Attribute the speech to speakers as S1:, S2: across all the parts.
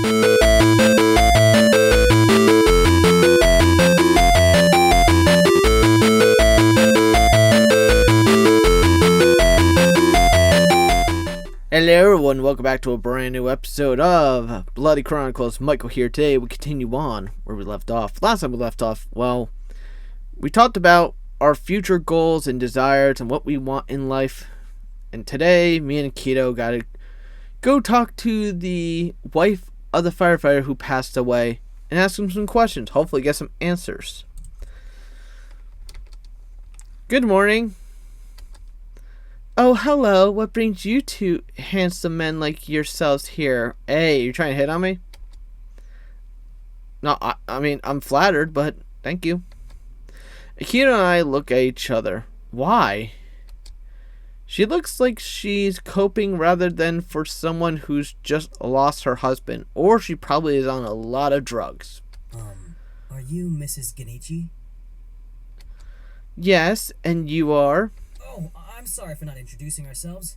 S1: Hello everyone, welcome back to a brand new episode of Bloody Chronicles. Michael here. Today we continue on where we left off. Last time we left off, well, we talked about our future goals and desires and what we want in life. And today, me and Keto gotta go talk to the wife of the firefighter who passed away and ask him some questions. Hopefully get some answers. Good morning. Oh, hello. What brings you two handsome men like yourselves here? Hey, you trying to hit on me? No, I mean, I'm flattered, but thank you. Akira and I look at each other. Why? She looks like she's coping rather than for someone who's just lost her husband. Or she probably is on a lot of drugs.
S2: Are you Mrs. Genichi?
S1: Yes, and you are?
S2: Oh, I'm sorry for not introducing ourselves.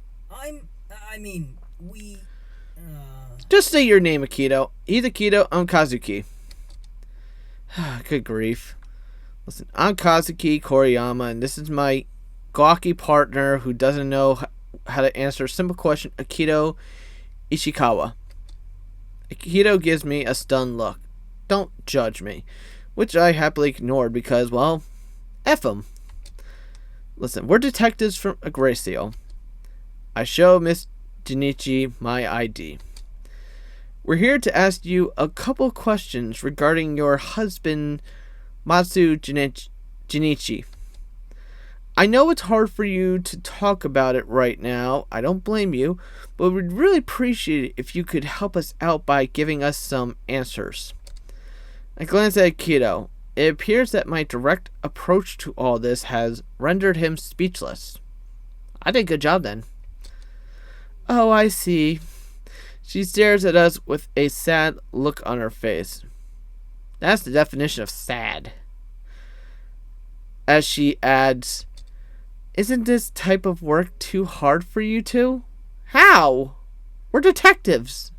S1: Just say your name, Akito. He's Akito, I'm Kazuki. Good grief. Listen, I'm Kazuki Koriyama, and this is my gawky partner who doesn't know how to answer a simple question, Akito Ishikawa. Akito gives me a stunned look. Don't judge me. Which I happily ignored because, well, F him. Listen, we're detectives from Agrecio. I show Miss Genichi my ID. We're here to ask you a couple questions regarding your husband, Matsu Genichi. I know it's hard for you to talk about it right now. I don't blame you, but we'd really appreciate it if you could help us out by giving us some answers. I glance at Akito. It appears that my direct approach to all this has rendered him speechless. I did a good job then. Oh, I see. She stares at us with a sad look on her face. That's the definition of sad. As she adds, isn't this type of work too hard for you two? How? We're detectives.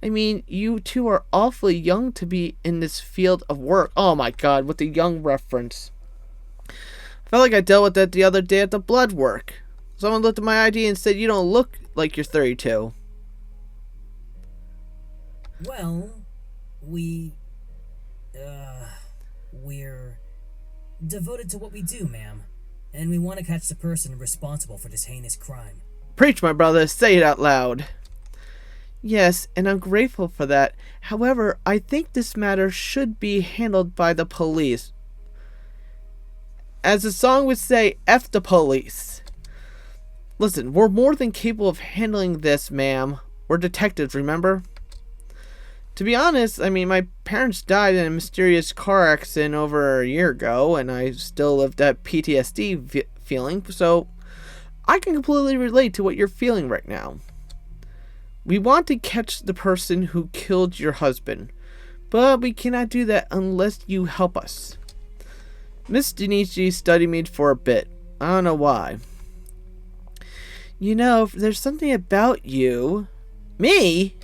S1: I mean, you two are awfully young to be in this field of work. Oh my god, with the young reference. I felt like I dealt with that the other day at the blood work. Someone looked at my ID and said, you don't look like you're 32.
S2: Well, we're devoted to what we do, ma'am. And we want to catch the person responsible for this heinous crime.
S1: Preach, my brother. Say it out loud. Yes, and I'm grateful for that. However, I think this matter should be handled by the police. As the song would say, F the police. Listen, we're more than capable of handling this, ma'am. We're detectives, remember? To be honest, I mean, my parents died in a mysterious car accident over a year ago, and I still live that PTSD feeling, so I can completely relate to what you're feeling right now. We want to catch the person who killed your husband, but we cannot do that unless you help us. Miss Genichi studied me for a bit. I don't know why. You know, there's something about you. Me?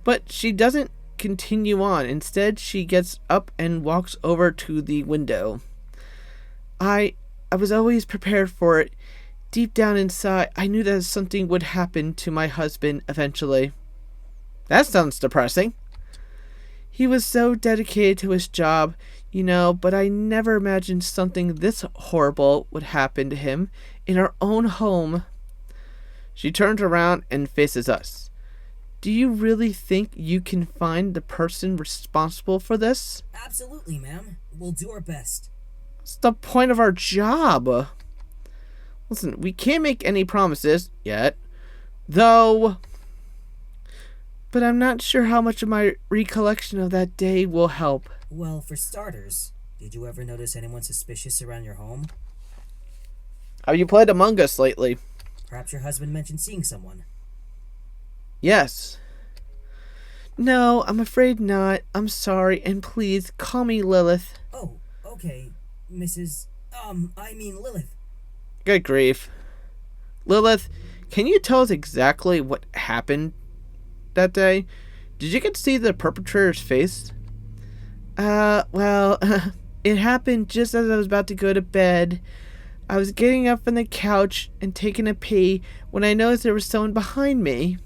S1: But she doesn't continue on. Instead, she gets up and walks over to the window. I was always prepared for it. Deep down inside, I knew that something would happen to my husband eventually. That sounds depressing. He was so dedicated to his job, you know, but I never imagined something this horrible would happen to him in our own home. She turns around and faces us. Do you really think you can find the person responsible for this?
S2: Absolutely, ma'am. We'll do our best.
S1: What's the point of our job? Listen, we can't make any promises yet, though. But I'm not sure how much of my recollection of that day will help.
S2: Well, for starters, did you ever notice anyone suspicious around your home?
S1: Have you played Among Us lately?
S2: Perhaps your husband mentioned seeing someone.
S1: Yes. No, I'm afraid not. I'm sorry, and please call me Lilith.
S2: Oh, okay, Lilith.
S1: Good grief. Lilith, can you tell us exactly what happened that day? Did you get to see the perpetrator's face? Well, it happened just as I was about to go to bed. I was getting up from the couch and taking a pee when I noticed there was someone behind me.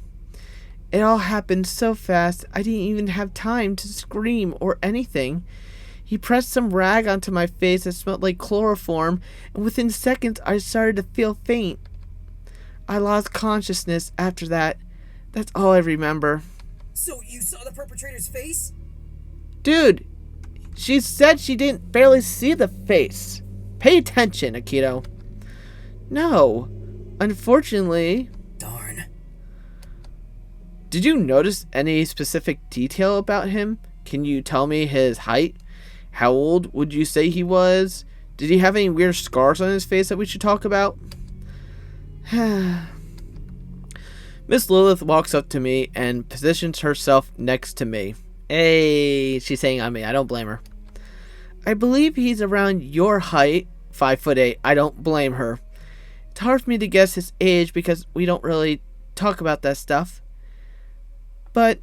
S1: It all happened so fast, I didn't even have time to scream or anything. He pressed some rag onto my face that smelled like chloroform, and within seconds I started to feel faint. I lost consciousness after that. That's all I remember.
S2: So you saw the perpetrator's face?
S1: Dude, she said she didn't barely see the face. Pay attention, Akito. No, unfortunately.
S2: Darn.
S1: Did you notice any specific detail about him? Can you tell me his height? How old would you say he was? Did he have any weird scars on his face that we should talk about? Miss Lilith walks up to me and positions herself next to me. Hey, she's saying on me. I don't blame her. I believe he's around your height, 5'8". I don't blame her. It's hard for me to guess his age because we don't really talk about that stuff. But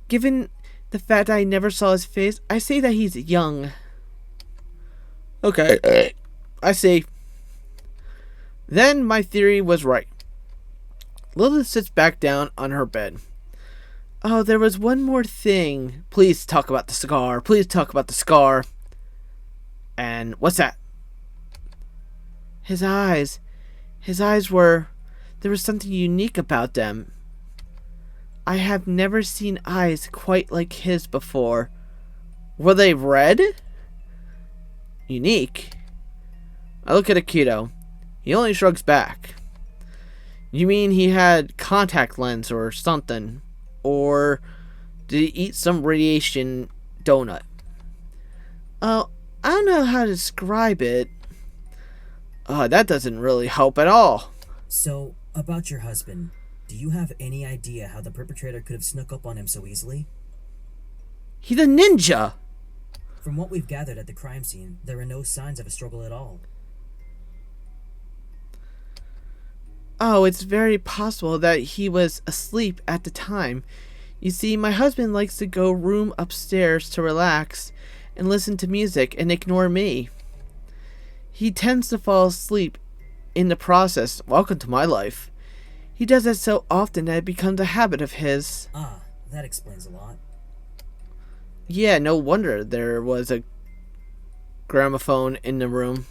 S1: given the fact I never saw his face, I say that he's young. Okay, I see. Then my theory was right. Lilith sits back down on her bed. Oh, there was one more thing. Please talk about the scar. Please talk about the scar. And what's that? His eyes. His eyes were... There was something unique about them. I have never seen eyes quite like his before. Were they red? Unique? I look at Akito. He only shrugs back. You mean he had contact lens or something? Or did he eat some radiation donut? Oh, I don't know how to describe it. That doesn't really help at all.
S2: So, about your husband, do you have any idea how the perpetrator could have snuck up on him so easily?
S1: He's a ninja!
S2: From what we've gathered at the crime scene, there are no signs of a struggle at all.
S1: Oh, it's very possible that he was asleep at the time. You see, my husband likes to go room upstairs to relax and listen to music and ignore me. He tends to fall asleep in the process. Welcome to my life. He does that so often that it becomes a habit of his.
S2: Ah, that explains a lot.
S1: Yeah, no wonder there was a gramophone in the room.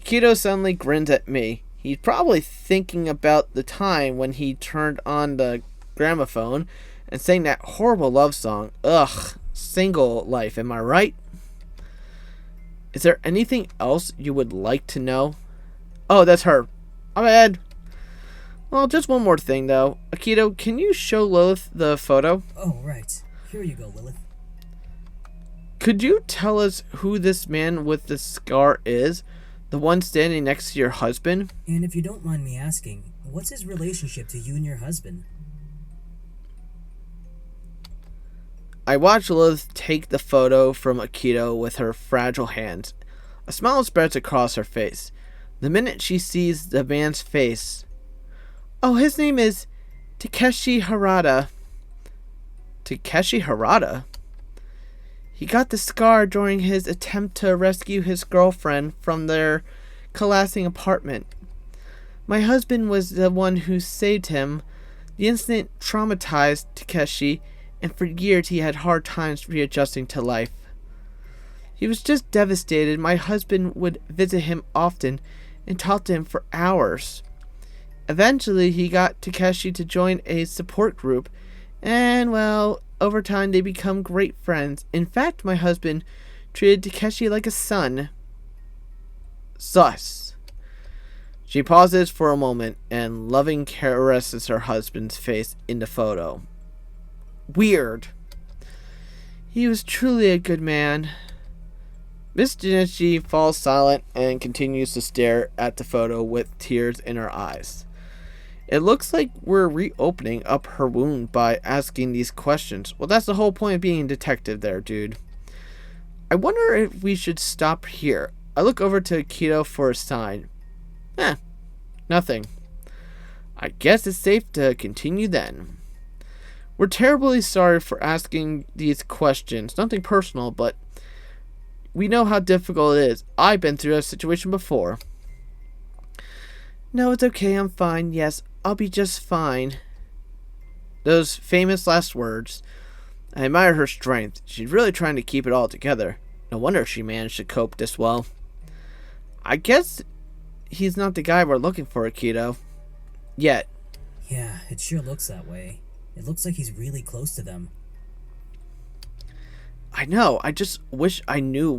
S1: Akito suddenly grins at me. He's probably thinking about the time when he turned on the gramophone and sang that horrible love song. Ugh, single life, am I right? Is there anything else you would like to know? Oh, that's her. My bad. Well, just one more thing, though. Akito, can you show Lilith the photo?
S2: Oh, right. Here you go, Lilith.
S1: Could you tell us who this man with the scar is? The one standing next to your husband?
S2: And if you don't mind me asking, what's his relationship to you and your husband?
S1: I watch Lilith take the photo from Akito with her fragile hands. A smile spreads across her face. The minute she sees the man's face... Oh, his name is Takeshi Harada. Takeshi Harada? He got the scar during his attempt to rescue his girlfriend from their collapsing apartment. My husband was the one who saved him. The incident traumatized Takeshi, and for years he had hard times readjusting to life. He was just devastated. My husband would visit him often and talk to him for hours. Eventually, he got Takeshi to join a support group, and, well, over time they become great friends. In fact, my husband treated Takeshi like a son. Sus. She pauses for a moment and loving caresses her husband's face in the photo. Weird. He was truly a good man. Miss Junichi falls silent and continues to stare at the photo with tears in her eyes. It looks like we're reopening up her wound by asking these questions. Well, that's the whole point of being a detective there, dude. I wonder if we should stop here. I look over to Akito for a sign. Nothing. I guess it's safe to continue then. We're terribly sorry for asking these questions. Nothing personal, but we know how difficult it is. I've been through a situation before. No, it's okay. I'm fine. Yes, I'll be just fine. Those famous last words. I admire her strength. She's really trying to keep it all together. No wonder she managed to cope this well. I guess he's not the guy we're looking for, Akito. Yet.
S2: Yeah, it sure looks that way. It looks like he's really close to them.
S1: I know. I just wish I knew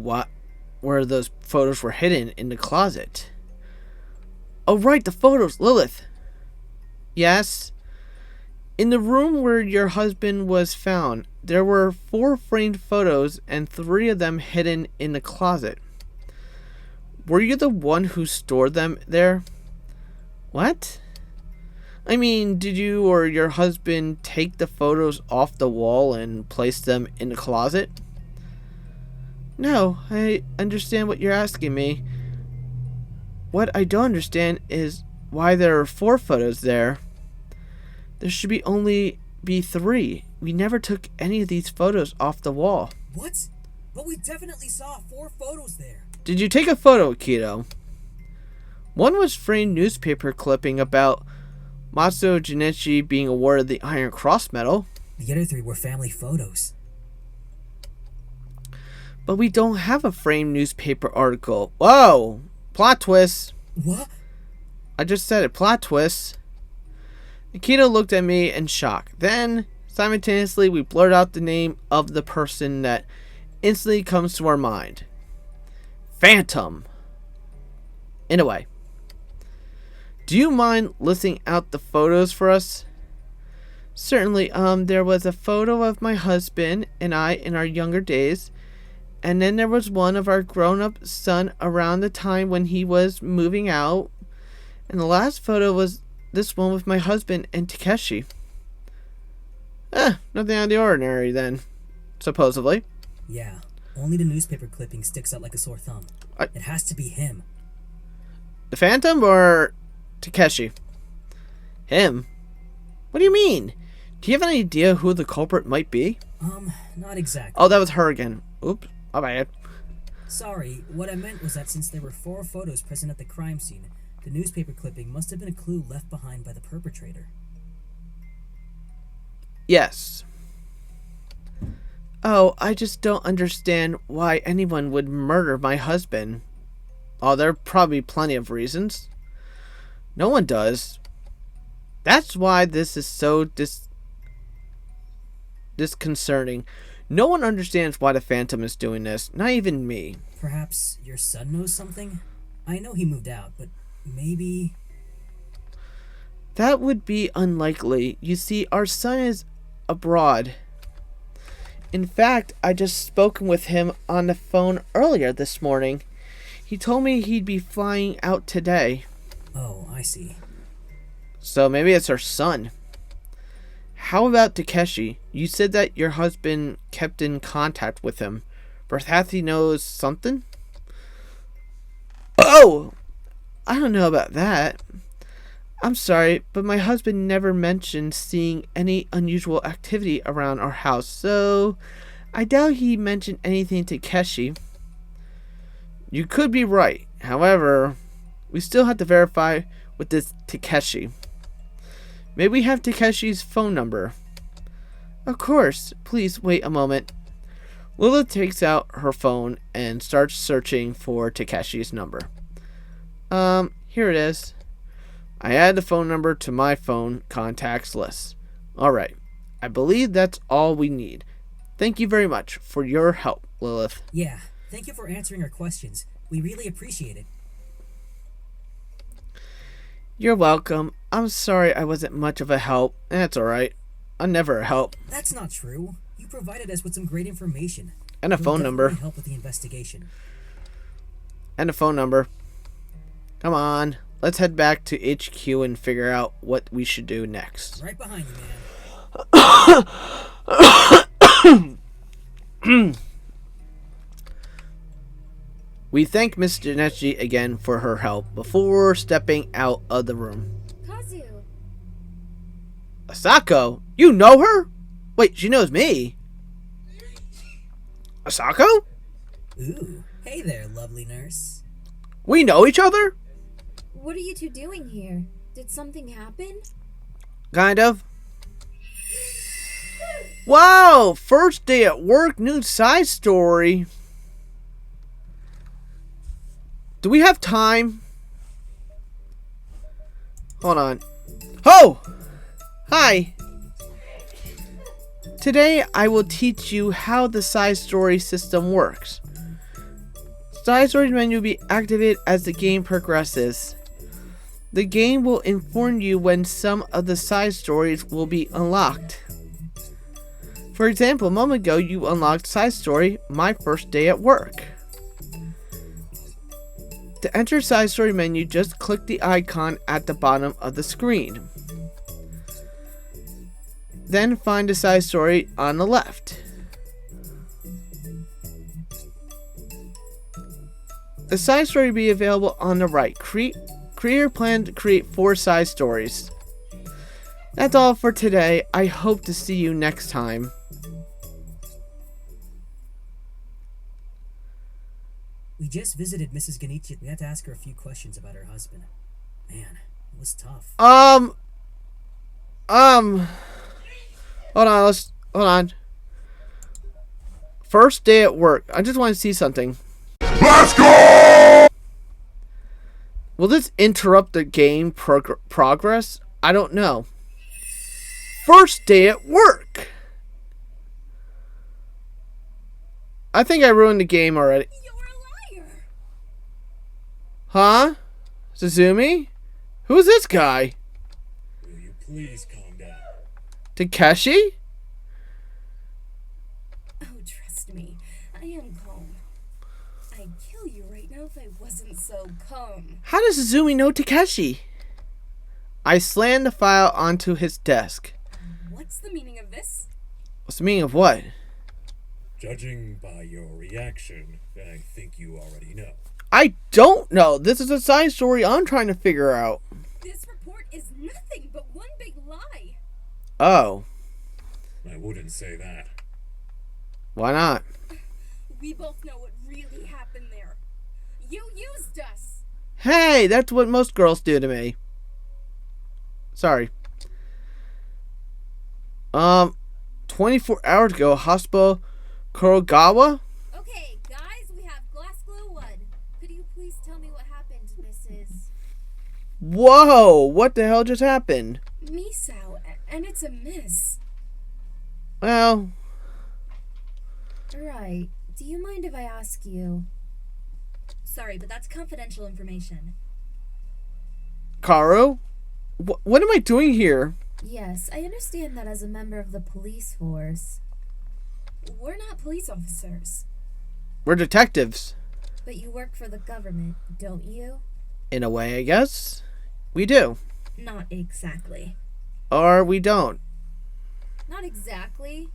S1: where those photos were hidden in the closet. Oh, right, the photos, Lilith. Yes? In the room where your husband was found, there were 4 framed photos and 3 of them hidden in the closet. Were you the one who stored them there? What? I mean, did you or your husband take the photos off the wall and place them in the closet? No, I understand what you're asking me. What I don't understand is why there are 4 photos there. There should only be 3. We never took any of these photos off the wall.
S2: What? But we definitely saw 4 photos there.
S1: Did you take a photo, Akito? One was framed newspaper clipping about Matsuo Junichi being awarded the Iron Cross Medal.
S2: The other 3 were family photos.
S1: But we don't have a framed newspaper article. Whoa! Plot twist.
S2: What?
S1: I just said it. Plot twist. Akito looked at me in shock. Then, simultaneously, we blurted out the name of the person that instantly comes to our mind. Phantom. In a way. Do you mind listing out the photos for us? Certainly. There was a photo of my husband and I in our younger days. And then there was one of our grown-up son around the time when he was moving out. And the last photo was this one with my husband and Takeshi. Nothing out of the ordinary then, supposedly.
S2: Yeah, only the newspaper clipping sticks out like a sore thumb. It has to be him.
S1: The Phantom or Takeshi? Him? What do you mean? Do you have any idea who the culprit might be?
S2: Not exactly.
S1: Oh, that was her again. Oops, my bad.
S2: Sorry, what I meant was that since there were 4 photos present at the crime scene, the newspaper clipping must have been a clue left behind by the perpetrator.
S1: Yes. Oh, I just don't understand why anyone would murder my husband. Oh, there are probably plenty of reasons. No one does. That's why this is so disconcerting. No one understands why the Phantom is doing this, not even me.
S2: Perhaps your son knows something? I know he moved out, but maybe...
S1: That would be unlikely. You see, our son is abroad. In fact, I just spoken with him on the phone earlier this morning. He told me he'd be flying out today.
S2: Oh, I see.
S1: So maybe it's our son. How about Takeshi? You said that your husband kept in contact with him. Perhaps he knows something? Oh! I don't know about that. I'm sorry, but my husband never mentioned seeing any unusual activity around our house, so I doubt he mentioned anything to Takeshi. You could be right. However, we still have to verify with this Takeshi. May we have Takeshi's phone number? Of course. Please wait a moment. Lilith takes out her phone and starts searching for Takeshi's number. Here it is. I add the phone number to my phone contacts list. Alright. I believe that's all we need. Thank you very much for your help, Lilith.
S2: Yeah, thank you for answering our questions. We really appreciate it.
S1: You're welcome. I'm sorry I wasn't much of a help. That's alright. I'm never a help.
S2: That's not true. You provided us with some great information.
S1: And a phone number.
S2: Help with the investigation.
S1: And a phone number. Come on. Let's head back to HQ and figure out what we should do next.
S2: Right behind you, man.
S1: We thank Miss Junichi again for her help before stepping out of the room.
S3: Kazu.
S1: Asako? You know her? Wait, she knows me? Asako?
S2: Ooh, hey there, lovely nurse.
S1: We know each other?
S3: What are you two doing here? Did something happen?
S1: Kind of. Wow! First day at work, new side story. Do we have time? Hold on. Oh! Hi! Today I will teach you how the side story system works. Side stories menu will be activated as the game progresses. The game will inform you when some of the side stories will be unlocked. For example, a moment ago you unlocked side story, My First Day at Work. To enter side story menu, just click the icon at the bottom of the screen. Then find the side story on the left. The side story will be available on the right. Creator planned to create 4 side stories. That's all for today. I hope to see you next time.
S2: We just visited Mrs. Genichi. We had to ask her a few questions about her husband. Man, it was tough.
S1: Hold on. First day at work. I just want to see something.
S4: Let's go!
S1: Will this interrupt the game progress? I don't know. First day at work. I think I ruined the game already.
S3: You're a liar!
S1: Huh? Suzumi? Who's this guy?
S4: Will you please calm down?
S1: Takeshi?
S3: Oh, trust me, I am calm. I'd kill you right now if I wasn't so calm.
S1: How does Suzumi know Takeshi? I slammed the file onto his desk.
S3: What's the meaning of this?
S1: What's the meaning of what?
S4: Judging by your reaction, I think you already know.
S1: I don't know. This is a side story I'm trying to figure out.
S3: This report is nothing but one big lie.
S1: Oh.
S4: I wouldn't say that.
S1: Why not?
S3: We both know what really happened there. You used us.
S1: Hey, that's what most girls do to me. Sorry. 24 hours ago, hospital Kurogawa?
S3: Okay, guys, we have glass glow 1. Could you please tell me what happened, Mrs.
S1: Whoa, what the hell just happened?
S3: Misao, and it's a miss.
S1: Well,
S3: Right. Do you mind if I ask you? Sorry, but that's confidential information.
S1: Karu? What am I doing here?
S3: Yes, I understand that as a member of the police force. We're not police officers.
S1: We're detectives.
S3: But you work for the government, don't you?
S1: In a way, I guess. We do.
S3: Not exactly.
S1: Or we don't.
S3: Not exactly.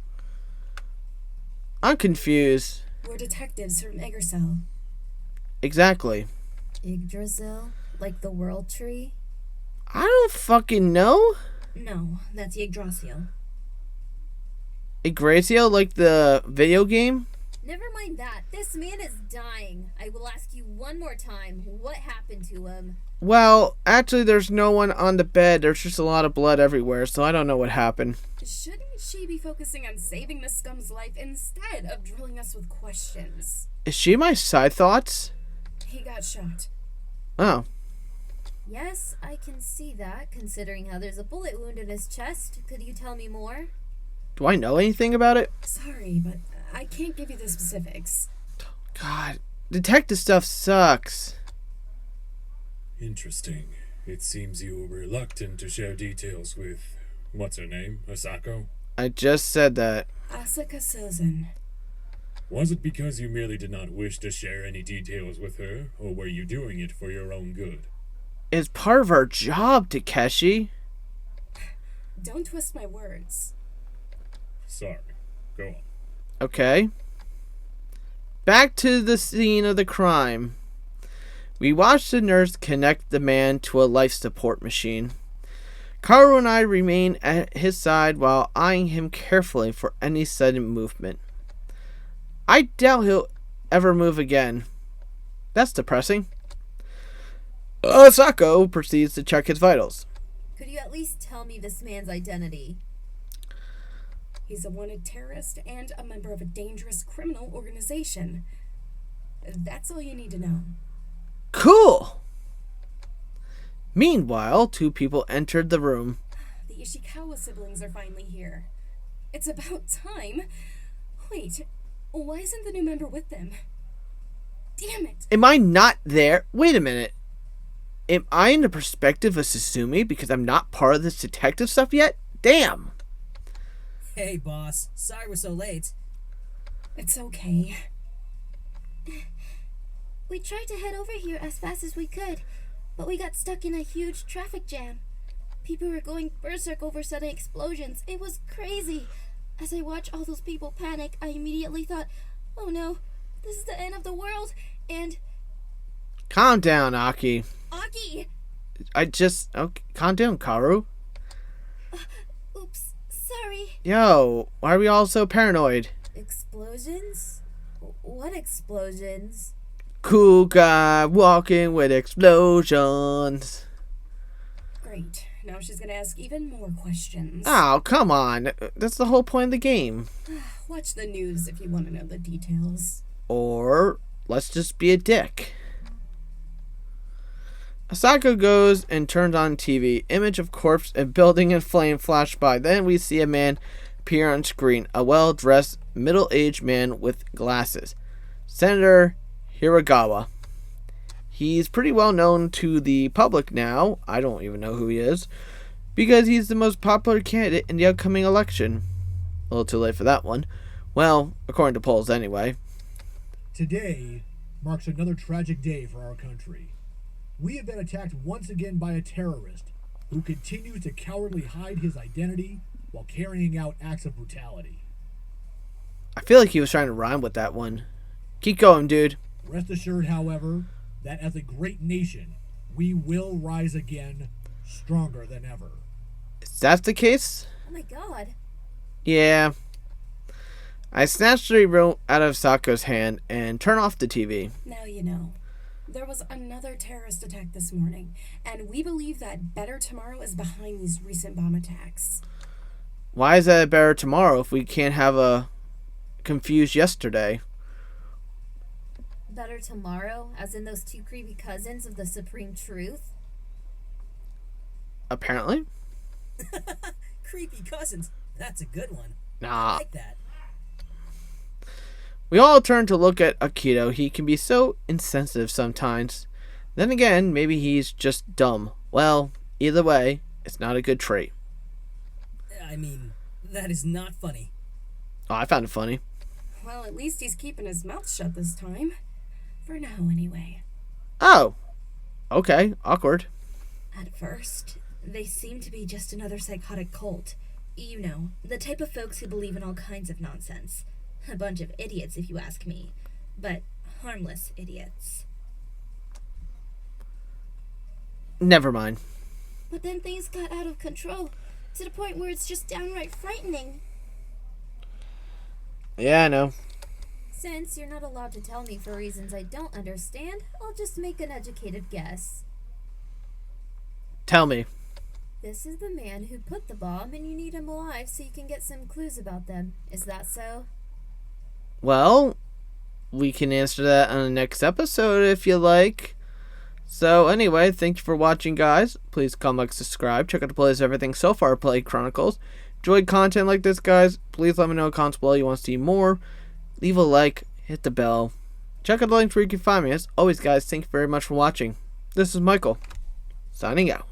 S1: I'm confused.
S3: We're detectives from Yggdrasil.
S1: Exactly.
S3: Yggdrasil? Like the world tree?
S1: I don't fucking know.
S3: No, that's Yggdrasil.
S1: Igrazio, like the video game?
S3: Never mind that. This man is dying. I will ask you one more time. What happened to him?
S1: Well, actually, there's no one on the bed. There's just a lot of blood everywhere, so I don't know what happened.
S3: Shouldn't she be focusing on saving the scum's life instead of drilling us with questions?
S1: Is she my side thoughts?
S3: He got shot.
S1: Oh.
S3: Yes, I can see that, considering how there's a bullet wound in his chest. Could you tell me more?
S1: Do I know anything about it?
S3: Sorry, but I can't give you the specifics.
S1: God, detective stuff sucks.
S4: Interesting. It seems you were reluctant to share details with, what's her name, Asako?
S1: I just said that.
S3: Asaka Sozan.
S4: Was it because you merely did not wish to share any details with her, or were you doing it for your own good?
S1: It's part of our job, Takeshi.
S3: Don't twist my words.
S4: Sorry. Go on.
S1: Okay. Back to the scene of the crime. We watched the nurse connect the man to a life support machine. Kaoru and I remain at his side while eyeing him carefully for any sudden movement. I doubt he'll ever move again. That's depressing. Sako proceeds to check his vitals.
S3: Could you at least tell me this man's identity?
S5: He's a wanted terrorist and a member of a dangerous criminal organization. That's all you need to know.
S1: Cool! Meanwhile, two people entered the room.
S5: The Ishikawa siblings are finally here. It's about time. Wait, why isn't the new member with them? Damn it!
S1: Am I not there? Wait a minute. Am I in the perspective of Susumi because I'm not part of this detective stuff yet? Damn!
S2: Hey, boss. Sorry we're so late.
S5: It's okay.
S6: We tried to head over here as fast as we could, but we got stuck in a huge traffic jam. People were going berserk over sudden explosions. It was crazy. As I watched all those people panic, I immediately thought, oh no, this is the end of the world, and...
S1: Calm down, Aki.
S5: Aki!
S1: Okay, calm down, Kaoru.
S6: Oops, sorry.
S1: Yo, why are we all so paranoid?
S3: Explosions? What explosions?
S1: Cool guy walking with explosions.
S5: Great. Now she's gonna ask even more questions.
S1: Oh, come on. That's the whole point of the game.
S5: Watch the news if you want to know the details.
S1: Or, let's just be a dick. Asako goes and turns on TV. Image of corpse and building in flame flash by. Then we see a man appear on screen. A well-dressed, middle-aged man with glasses. Senator Hiragawa. He's pretty well known to the public now. I don't even know who he is. Because he's the most popular candidate in the upcoming election. A little too late for that one. Well, according to polls anyway.
S7: Today marks another tragic day for our country. We have been attacked once again by a terrorist who continues to cowardly hide his identity while carrying out acts of brutality.
S1: I feel like he was trying to rhyme with that one. Keep going, dude.
S7: Rest assured, however, that as a great nation, we will rise again, stronger than ever.
S1: Is that the case?
S6: Oh my god.
S1: Yeah. I snatched the remote out of Sako's hand and turned off the TV.
S5: Now you know. There was another terrorist attack this morning, and we believe that Better Tomorrow is behind these recent bomb attacks.
S1: Why is that better tomorrow if we can't have a confused yesterday?
S6: Better tomorrow, as in those two creepy cousins of the Supreme Truth?
S1: Apparently.
S2: Creepy cousins. That's a good one. I
S1: Nah.
S2: like that.
S1: We all turn to look at Akito. He can be so insensitive sometimes. Then again, maybe he's just dumb. Well, either way, it's not a good trait.
S2: I mean, that is not funny.
S1: Oh, I found it funny.
S5: Well, at least he's keeping his mouth shut this time. For now, anyway.
S1: Oh. Okay, awkward.
S6: At first, they seem to be just another psychotic cult. You know, the type of folks who believe in all kinds of nonsense. A bunch of idiots, if you ask me. But harmless idiots.
S1: Never mind.
S6: But then things got out of control, to the point where it's just downright frightening.
S1: Yeah, I know.
S6: Since you're not allowed to tell me for reasons I don't understand, I'll just make an educated guess.
S1: Tell me.
S6: This is the man who put the bomb, and you need him alive so you can get some clues about them. Is that so?
S1: Well, we can answer that on the next episode if you like. So anyway, thank you for watching, guys. Please comment, subscribe. Check out the playlist of everything so far played Chronicles. Enjoyed content like this, guys? Please let me know in the comments below you want to see more. Leave a like, hit the bell. Check out the links where you can find me. As always, guys, thank you very much for watching. This is Michael, signing out.